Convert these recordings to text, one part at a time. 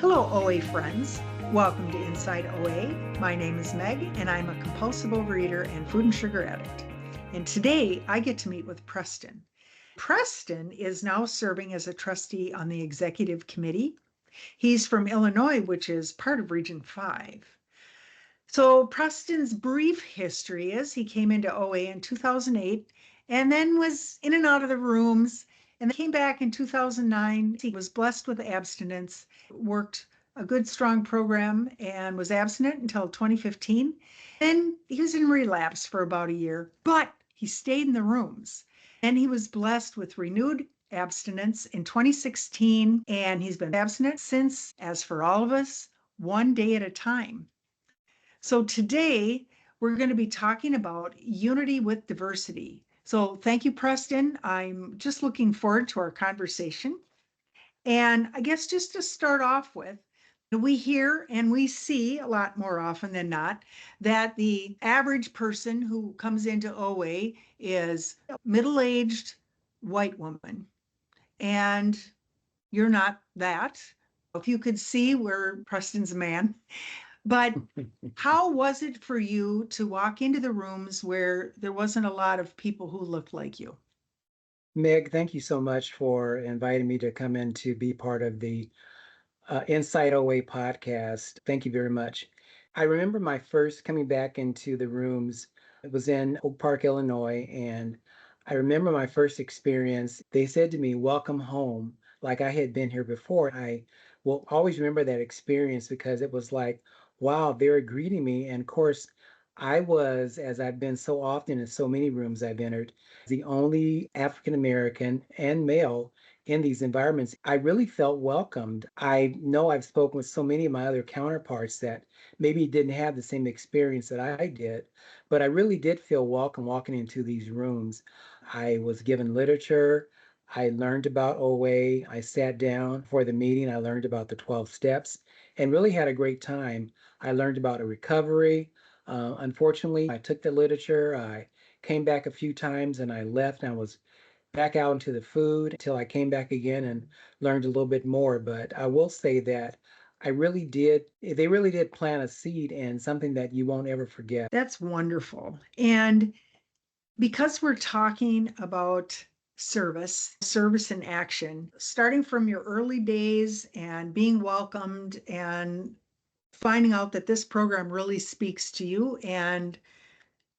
Hello, OA friends. Welcome to Inside OA. My name is Meg, and I'm a compulsive overeater and food and sugar addict. And today I get to meet with Preston. Preston is now serving as a trustee on the executive committee. He's from Illinois, which is part of Region 5. So Preston's brief history is he came into OA in 2008 and then was in and out of the rooms and came back in 2009. He was blessed with abstinence, worked a good, strong program, and was abstinent until 2015. Then he was in relapse for about a year, but he stayed in the rooms. And he was blessed with renewed abstinence in 2016, and he's been abstinent since, as for all of us, one day at a time. So today we're going to be talking about unity with diversity. So thank you, Preston. I'm just looking forward to our conversation. And I guess just to start off with, we hear and we see a lot more often than not that the average person who comes into OA is a middle-aged white woman. And you're not that. If you could see, where Preston's a man. But how was it for you to walk into the rooms where there wasn't a lot of people who looked like you? Meg, thank you so much for inviting me to come in to be part of the Inside OA podcast. Thank you very much. I remember my first coming back into the rooms. It was in Oak Park, Illinois, and I remember my first experience. They said to me, "Welcome home," like I had been here before. I will always remember that experience because it was like, wow, they were greeting me. And of course, I was, as I've been so often in so many rooms I've entered, the only African American and male in these environments. I really felt welcomed. I know I've spoken with so many of my other counterparts that maybe didn't have the same experience that I did, but I really did feel welcome walking into these rooms. I was given literature. I learned about OA. I sat down for the meeting. I learned about the 12 steps and really had a great time. I learned about a recovery. Unfortunately, I took the literature. I came back a few times and I left and I was back out into the food until I came back again and learned a little bit more. But I will say that they really did plant a seed and something that you won't ever forget. That's wonderful. And because we're talking about service in action, starting from your early days and being welcomed and finding out that this program really speaks to you and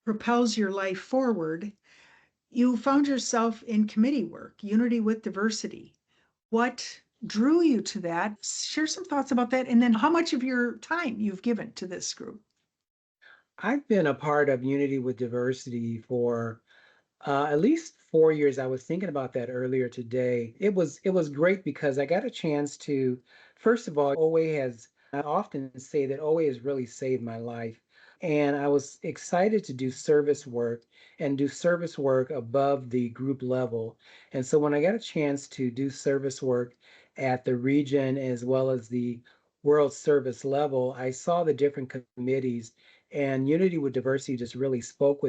propels your life forward, you found yourself in committee work, unity with diversity. What drew you to that? Share some thoughts about that, and then how much of your time you've given to this group. I've been a part of Unity with Diversity for at least 4 years. I was thinking about that earlier today. It was great because I got a chance to, first of all, OA has, I often say that OA has really saved my life. And I was excited to do service work and do service work above the group level. And so when I got a chance to do service work at the region as well as the world service level, I saw the different committees, and Unity with Diversity just really spoke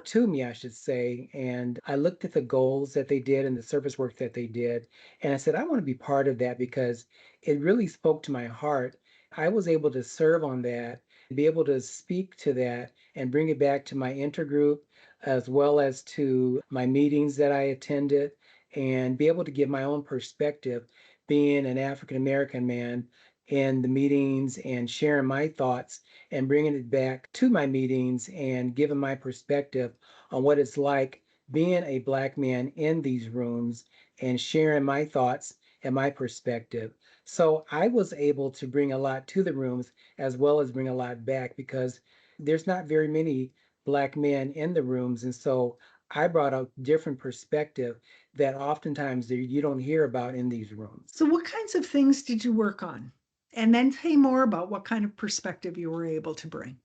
to me, I should say. And I looked at the goals that they did and the service work that they did. And I said, I want to be part of that because it really spoke to my heart. I was able to serve on that, be able to speak to that and bring it back to my intergroup as well as to my meetings that I attended and be able to give my own perspective, being an African American man in the meetings and sharing my thoughts and bringing it back to my meetings and giving my perspective on what it's like being a Black man in these rooms and sharing my thoughts and my perspective. So I was able to bring a lot to the rooms as well as bring a lot back because there's not very many Black men in the rooms. And so I brought a different perspective that oftentimes you don't hear about in these rooms. So, what kinds of things did you work on? And then say more about what kind of perspective you were able to bring.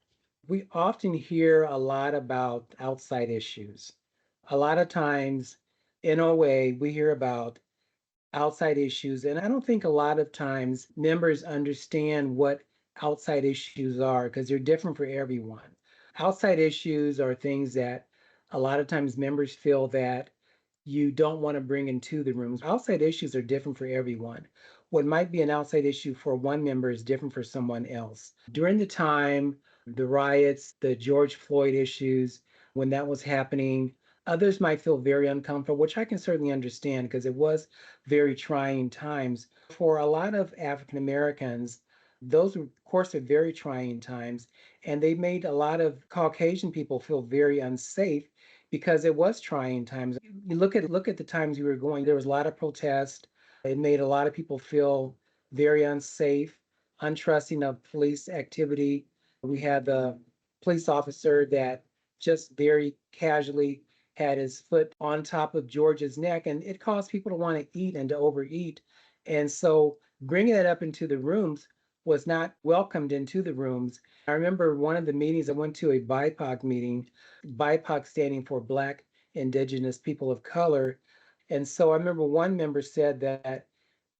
We often hear a lot about outside issues. A lot of times, in a way, we hear about outside issues, and I don't think a lot of times members understand what outside issues are because they're different for everyone. Outside issues are things that a lot of times members feel that you don't want to bring into the rooms. Outside issues are different for everyone. What might be an outside issue for one member is different for someone else. During the time, the riots, the George Floyd issues, when that was happening, others might feel very uncomfortable, which I can certainly understand because it was very trying times. For a lot of African Americans, those were, of course, are very trying times, and they made a lot of Caucasian people feel very unsafe because it was trying times. You look at the times we were going, there was a lot of protest. It made a lot of people feel very unsafe, untrusting of police activity. We had the police officer that just very casually had his foot on top of George's neck, and it caused people to want to eat and to overeat. And so bringing that up into the rooms was not welcomed into the rooms. I remember one of the meetings, I went to a BIPOC meeting, BIPOC standing for Black, Indigenous People of Color. And so I remember one member said that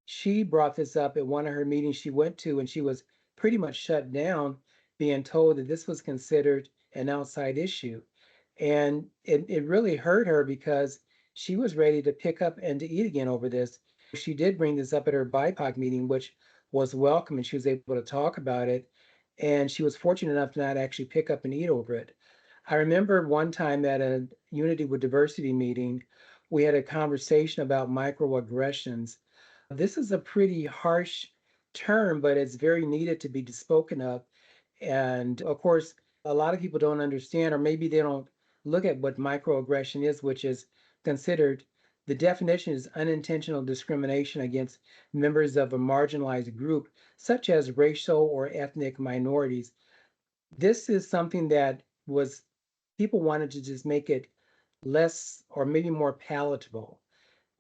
she brought this up at one of her meetings she went to, and she was pretty much shut down, being told that this was considered an outside issue. And it really hurt her because she was ready to pick up and to eat again over this. She did bring this up at her BIPOC meeting, which was welcome, and she was able to talk about it. And she was fortunate enough to not actually pick up and eat over it. I remember one time at a Unity with Diversity meeting, we had a conversation about microaggressions. This is a pretty harsh term, but it's very needed to be spoken of. And of course, a lot of people don't understand, or maybe they don't look at what microaggression is, which is considered the definition is unintentional discrimination against members of a marginalized group, such as racial or ethnic minorities. This is something that was people wanted to just make it less or maybe more palatable,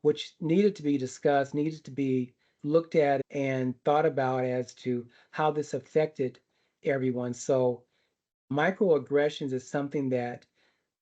which needed to be discussed, needed to be looked at and thought about as to how this affected everyone. So microaggressions is something that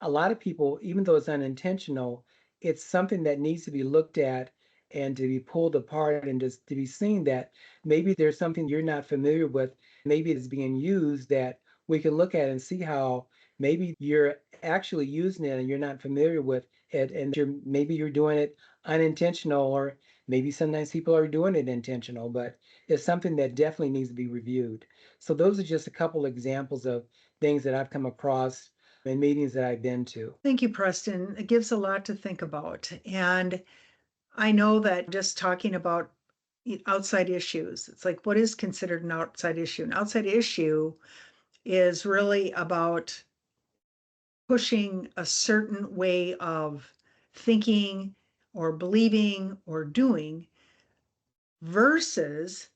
a lot of people, even though it's unintentional, it's something that needs to be looked at and to be pulled apart and just to be seen that maybe there's something you're not familiar with, maybe it's being used that we can look at and see how maybe you're actually using it and you're not familiar with it and maybe you're doing it unintentional or maybe sometimes people are doing it intentional, but it's something that definitely needs to be reviewed. So those are just a couple examples of things that I've come across in meetings that I've been to. Thank you, Preston. It gives a lot to think about. And I know that just talking about outside issues, it's like, what is considered an outside issue? An outside issue is really about pushing a certain way of thinking or believing or doing versus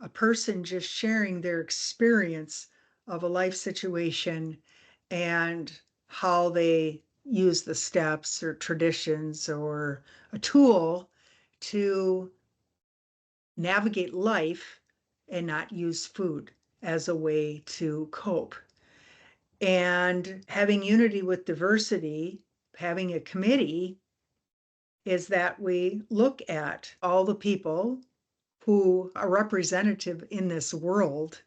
a person just sharing their experience of a life situation and how they use the steps or traditions or a tool to navigate life and not use food as a way to cope. And having unity with diversity, having a committee, is that we look at all the people who are representative in this world.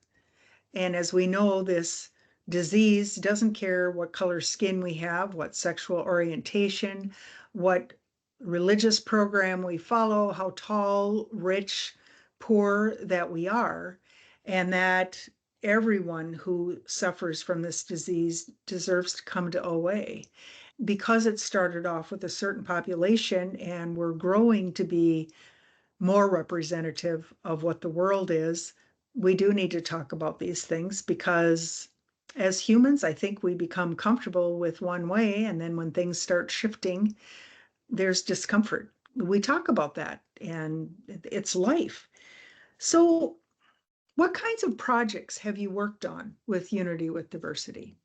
And as we know, this disease doesn't care what color skin we have, what sexual orientation, what religious program we follow, how tall, rich, poor that we are, and that everyone who suffers from this disease deserves to come to OA. Because it started off with a certain population and we're growing to be more representative of what the world is, we do need to talk about these things because as humans, I think we become comfortable with one way. And then when things start shifting, there's discomfort. We talk about that and it's life. So, what kinds of projects have you worked on with Unity with Diversity?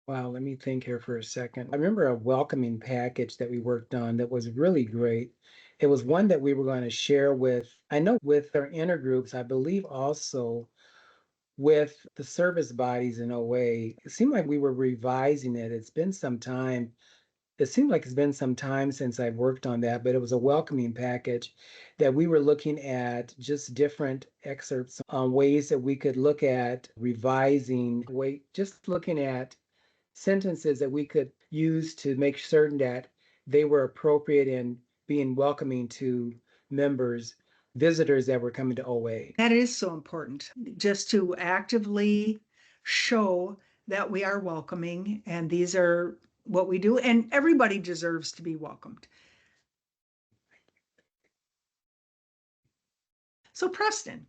Wow, let me think here for a second. I remember a welcoming package that we worked on that was really great. It was one that we were going to share with, I know with our intergroups, I believe also with the service bodies in OA. It seemed like we were revising it. It's been some time. It seemed like it's been some time since I've worked on that, but it was a welcoming package that we were looking at just different excerpts on ways that we could look at revising, just looking at sentences that we could use to make certain that they were appropriate in being welcoming to members, visitors that were coming to OA. That is so important, just to actively show that we are welcoming and these are what we do, and everybody deserves to be welcomed. So, Preston,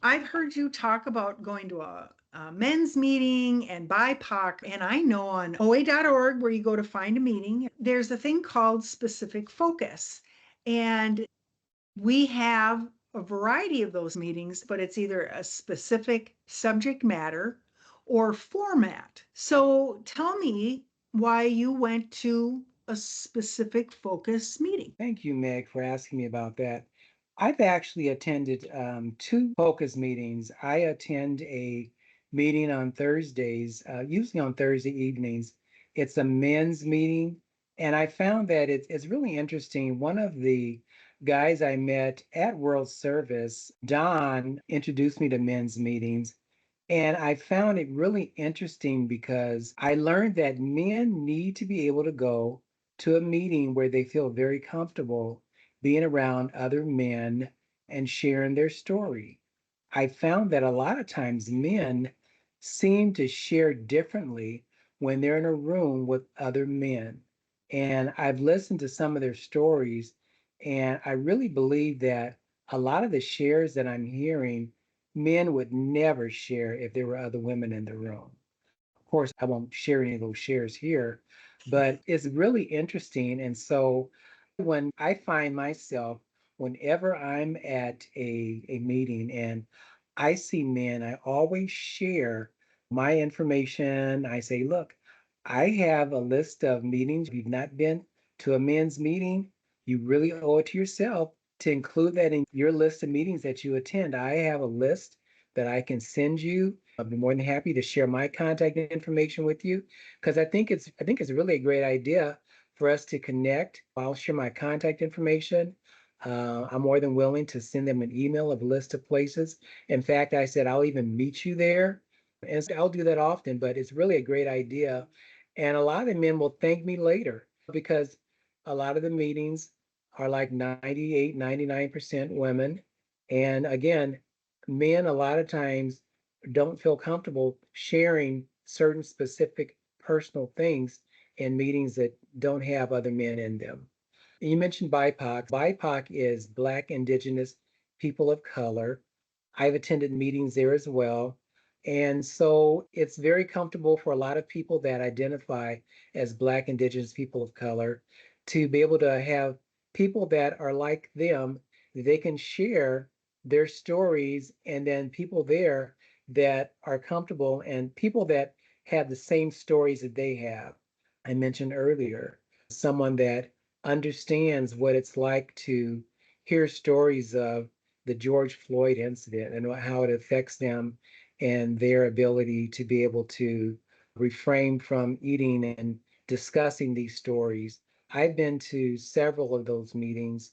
I've heard you talk about going to a men's meeting and BIPOC, and I know on OA.org, where you go to find a meeting, there's a thing called specific focus. And we have a variety of those meetings, but it's either a specific subject matter or format. So tell me why you went to a specific focus meeting. Thank you, Meg, for asking me about that. I've actually attended two focus meetings. I attend a meeting on Thursdays, usually on Thursday evenings. It's a men's meeting, and I found that it's really interesting. One of the guys I met at World Service, Don, introduced me to men's meetings. And I found it really interesting because I learned that men need to be able to go to a meeting where they feel very comfortable being around other men and sharing their story. I found that a lot of times men seem to share differently when they're in a room with other men. And I've listened to some of their stories, and I really believe that a lot of the shares that I'm hearing, men would never share if there were other women in the room. Of course, I won't share any of those shares here, but it's really interesting. And so when I find myself, whenever I'm at a meeting and I see men, I always share my information. I say, look, I have a list of meetings. If you've not been to a men's meeting, you really owe it to yourself to include that in your list of meetings that you attend. I have a list that I can send you. I'd be more than happy to share my contact information with you because I think it's really a great idea for us to connect. I'll share my contact information. I'm more than willing to send them an email of a list of places. In fact, I said I'll even meet you there. And so I'll do that often, but it's really a great idea. And a lot of the men will thank me later because a lot of the meetings are like 98, 99% women. And again, men a lot of times don't feel comfortable sharing certain specific personal things in meetings that don't have other men in them. You mentioned BIPOC. BIPOC is Black, Indigenous, People of Color. I've attended meetings there as well. And so it's very comfortable for a lot of people that identify as Black, Indigenous, People of Color to be able to have people that are like them. They can share their stories, and then people there that are comfortable and people that have the same stories that they have. I mentioned earlier, someone that understands what it's like to hear stories of the George Floyd incident and how it affects them and their ability to be able to refrain from eating and discussing these stories. I've been to several of those meetings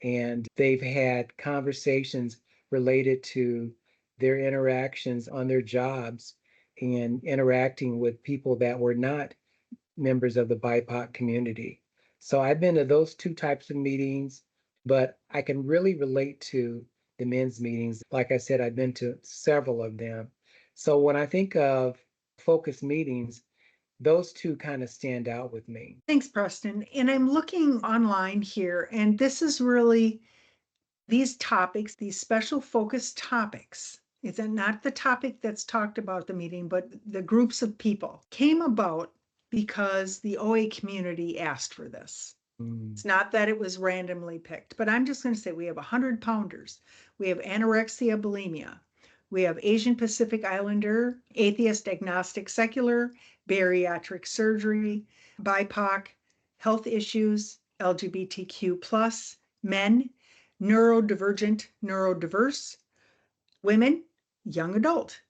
and they've had conversations related to their interactions on their jobs and interacting with people that were not members of the BIPOC community. So I've been to those two types of meetings, but I can really relate to the men's meetings. Like I said, I've been to several of them. So when I think of focus meetings, those two kind of stand out with me. Thanks, Preston. And I'm looking online here, and this is really these topics, these special focus topics. It's not the topic that's talked about at the meeting, but the groups of people came about because the OA community asked for this. Mm. It's not that it was randomly picked, but I'm just going to say we have 100 pounders. We have anorexia, bulimia. We have Asian Pacific Islander, atheist, agnostic, secular, bariatric surgery, BIPOC, health issues, LGBTQ plus, men, neurodivergent, neurodiverse, women, young adult.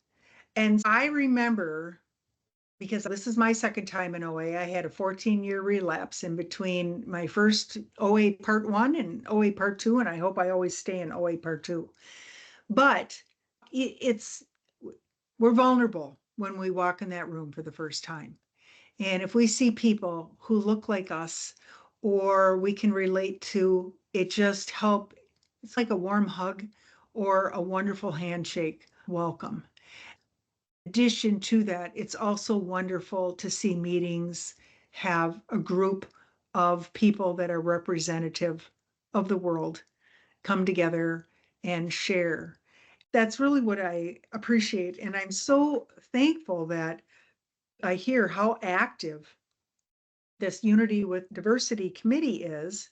And I remember, because this is my second time in OA, I had a 14-year relapse in between my first OA Part 1 and OA Part 2, and I hope I always stay in OA Part 2. But it's we're vulnerable when we walk in that room for the first time. And if we see people who look like us or we can relate to it just help. It's like a warm hug or a wonderful handshake welcome. In addition to that, it's also wonderful to see meetings have a group of people that are representative of the world come together and share. That's really what I appreciate. And I'm so thankful that I hear how active this Unity with Diversity Committee is.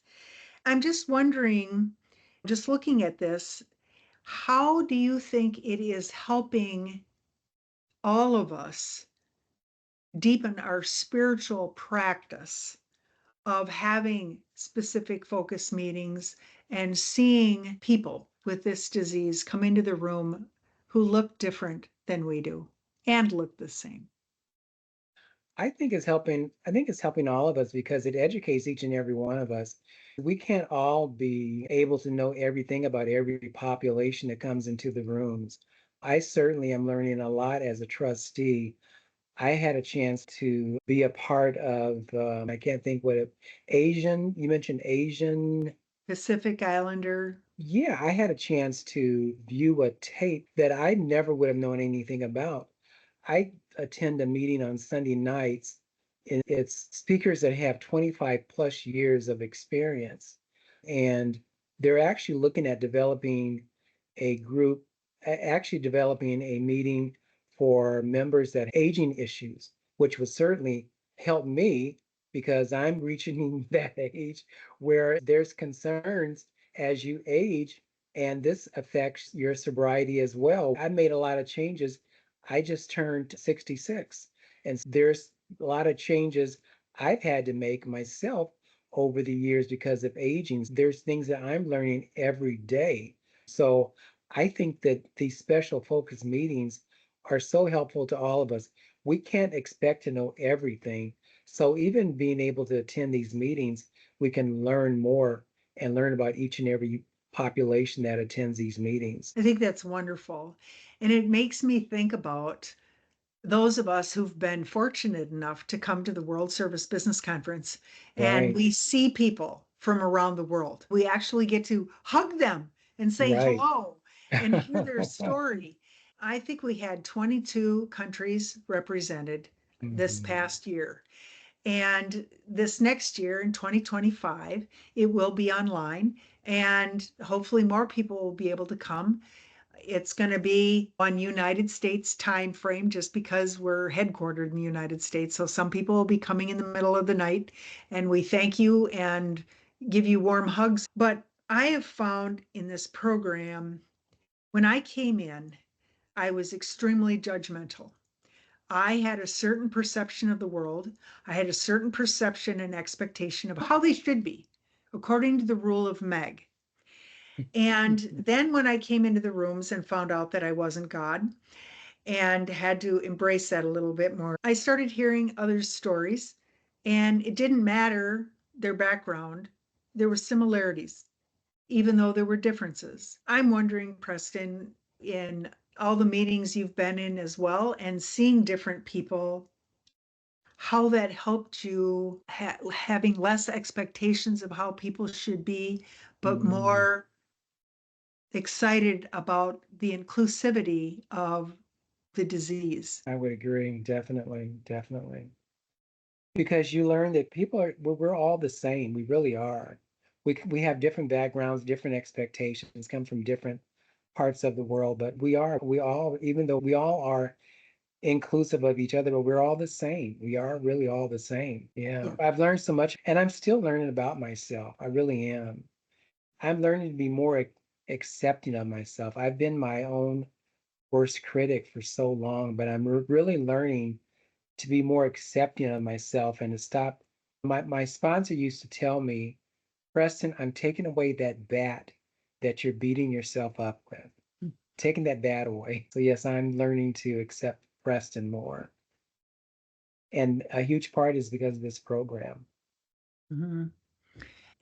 I'm just wondering, just looking at this, how do you think it is helping all of us deepen our spiritual practice of having specific focus meetings and seeing people with this disease come into the room who look different than we do and look the same? I think it's helping all of us because it educates each and every one of us. We can't all be able to know everything about every population that comes into the rooms. I certainly am learning a lot as a trustee. I had a chance to be a part of, I can't think what it, you mentioned Asian. Pacific Islander. Yeah, I had a chance to view a tape that I never would have known anything about. I attend a meeting on Sunday nights, and it's speakers that have 25 plus years of experience. And they're actually looking at developing a group, actually developing a meeting for members that have aging issues, which would certainly help me because I'm reaching that age where there's concerns as you age, and this affects your sobriety as well. I made a lot of changes. I just turned 66, and there's a lot of changes I've had to make myself over the years because of aging. There's things that I'm learning every day. So I think that these special focus meetings are so helpful to all of us. We can't expect to know everything. So even being able to attend these meetings, we can learn more and learn about each and every population that attends these meetings. I think that's wonderful. And it makes me think about those of us who've been fortunate enough to come to the World Service Business Conference and Right, we see people from around the world. We actually get to hug them and say right. hello and hear their story. I think we had 22 countries represented this Mhm. past year. And this next year in 2025, it will be online and hopefully more people will be able to come. It's going to be on United States time frame just because we're headquartered in the United States. So some people will be coming in the middle of the night and we thank you and give you warm hugs. But I have found in this program, when I came in, I was extremely judgmental. I had a certain perception of the world. I had a certain perception and expectation of how they should be, according to the rule of Meg. And then when I came into the rooms and found out that I wasn't God and had to embrace that a little bit more, I started hearing others' stories, and it didn't matter their background. There were similarities, even though there were differences. I'm wondering, Preston, in all the meetings you've been in as well and seeing different people, how that helped you having less expectations of how people should be, but Mm, more excited about the inclusivity of the disease. I would agree, definitely, definitely. Because you learn that people are, we're all the same. We really are. We have different backgrounds, different expectations, come from different parts of the world, but we all, even though we all are inclusive of each other, but we're all the same. We are really all the same. Yeah. Yeah. I've learned so much and I'm still learning about myself. I really am. I'm learning to be more accepting of myself. I've been my own worst critic for so long, but I'm really learning to be more accepting of myself and to stop. My sponsor used to tell me, Preston, I'm taking away that bat that you're beating yourself up with, taking that bat away. So yes, I'm learning to accept Preston more. And a huge part is because of this program. Mhm.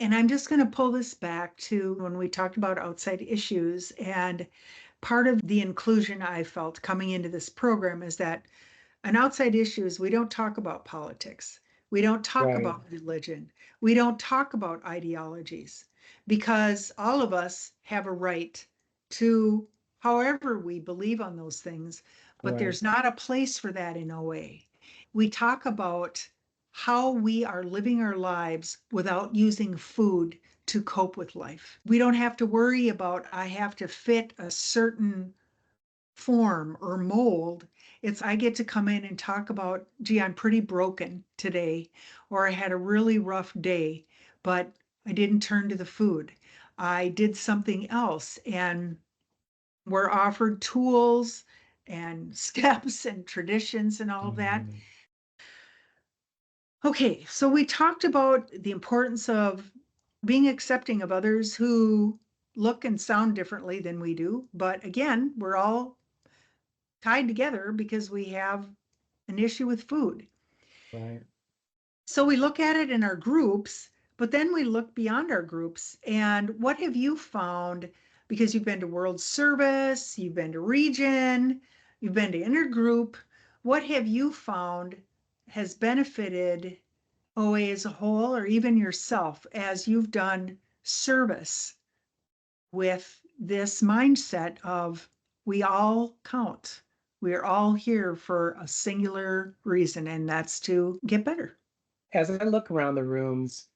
And I'm just going to pull this back to when we talked about outside issues. And part of the inclusion I felt coming into this program is that an outside issue is we don't talk about politics. We don't talk Right. about religion. We don't talk about ideologies because all of us have a right to however we believe on those things, but Right. there's not a place for that in OA. We talk about how we are living our lives without using food to cope with life. We don't have to worry about, I have to fit a certain form or mold. It's I get to come in and talk about, gee, I'm pretty broken today, or I had a really rough day, but I didn't turn to the food. I did something else, and we're offered tools and steps and traditions and all of that. Mhm. Okay, so we talked about the importance of being accepting of others who look and sound differently than we do. But again, we're all tied together because we have an issue with food. Right. So we look at it in our groups, but then we look beyond our groups. And what have you found? Because you've been to World Service, you've been to Region, you've been to Intergroup. What have you found has benefited OA as a whole, or even yourself as you've done service with this mindset of we all count. We're all here for a singular reason, and that's to get better. As I look around the rooms,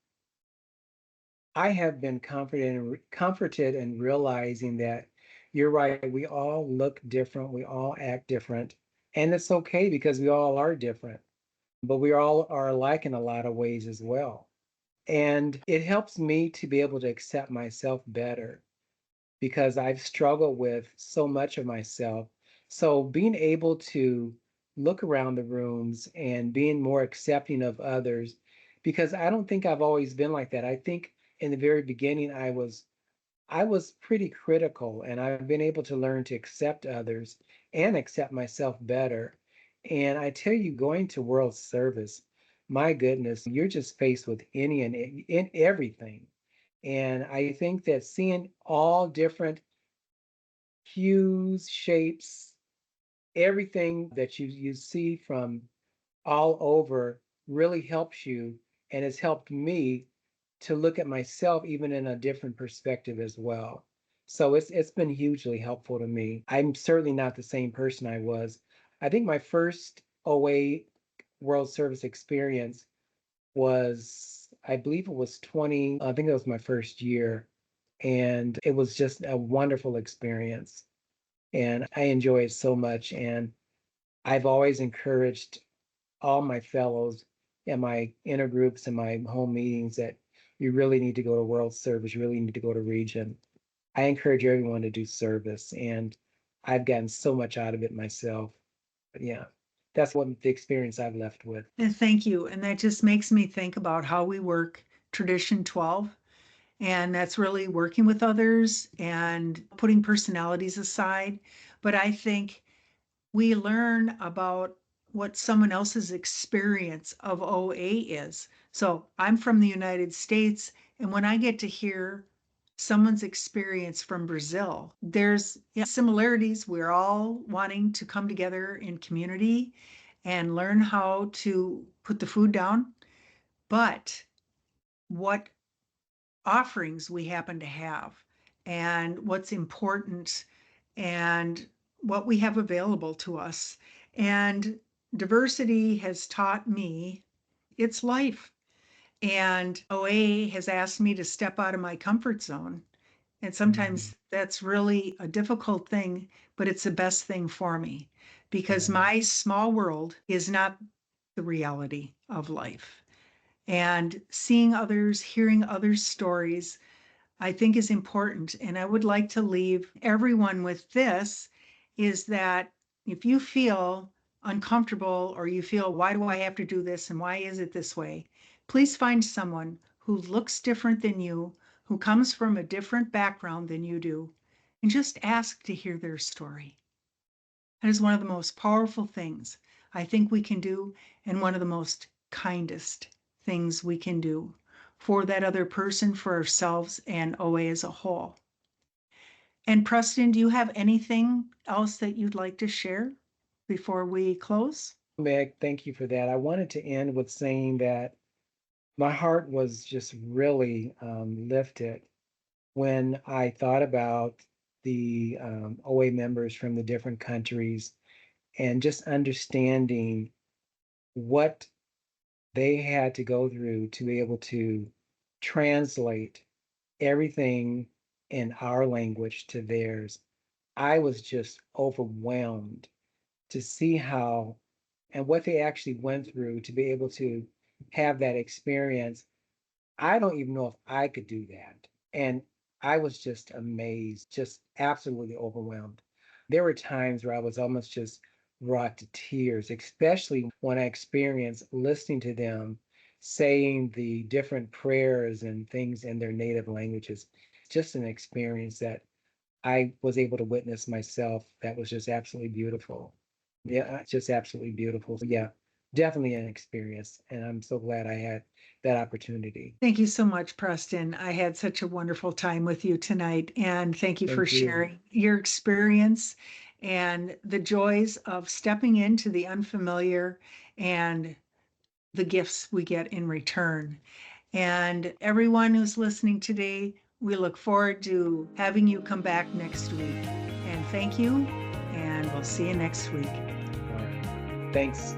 I have been comforted in realizing that you're right. We all look different. We all act different. And it's okay because we all are different, but we all are alike in a lot of ways as well. And it helps me to be able to accept myself better because I've struggled with so much of myself. So being able to look around the rooms and being more accepting of others, because I don't think I've always been like that. I think in the very beginning I was pretty critical, and I've been able to learn to accept others and accept myself better. And I tell you, going to World Service, my goodness, you're just faced with any and in everything. And I think that seeing all different hues, shapes, everything that you see from all over really helps you and has helped me to look at myself even in a different perspective as well. So it's been hugely helpful to me. I'm certainly not the same person I was. I think my first OA World Service experience was, I believe it was 20, I think it was my first year. And it was just a wonderful experience. And I enjoy it so much. And I've always encouraged all my fellows and my intergroups and my home meetings that you really need to go to World Service, you really need to go to Region. I encourage everyone to do service, and I've gotten so much out of it myself. But yeah, that's what the experience I've left with. And thank you. And that just makes me think about how we work Tradition 12. And that's really working with others and putting personalities aside. But I think we learn about what someone else's experience of OA is. So I'm from the United States, and when I get to hear someone's experience from Brazil, there's similarities. We're all wanting to come together in community and learn how to put the food down. But what offerings we happen to have and what's important and what we have available to us. And diversity has taught me it's life. And OA has asked me to step out of my comfort zone. And Mhm. sometimes that's really a difficult thing, but it's the best thing for me because Right. my small world is not the reality of life. And seeing others, hearing others' stories, I think is important. And I would like to leave everyone with this is that if you feel uncomfortable or you feel, why do I have to do this and why is it this way? Please find someone who looks different than you, who comes from a different background than you do, and just ask to hear their story. That is one of the most powerful things I think we can do, and one of the most kindest things we can do for that other person, for ourselves, and OA as a whole. And Preston, do you have anything else that you'd like to share before we close? Meg, thank you for that. I wanted to end with saying that my heart was just really lifted when I thought about the OA members from the different countries and just understanding what they had to go through to be able to translate everything in our language to theirs. I was just overwhelmed to see how and what they actually went through to be able to have that experience. I don't even know if I could do that. And I was just amazed, just absolutely overwhelmed. There were times where I was almost just brought to tears, especially when I experienced listening to them saying the different prayers and things in their native languages. Just an experience that I was able to witness myself that was just absolutely beautiful. Yeah, just absolutely beautiful. So yeah, definitely an experience. And I'm so glad I had that opportunity. Thank you so much, Preston. I had such a wonderful time with you tonight, and thank you for Thank you. sharing your experience and the joys of stepping into the unfamiliar and the gifts we get in return. And everyone who's listening today, we look forward to having you come back next week. And thank you, and we'll see you next week. All right. Thanks.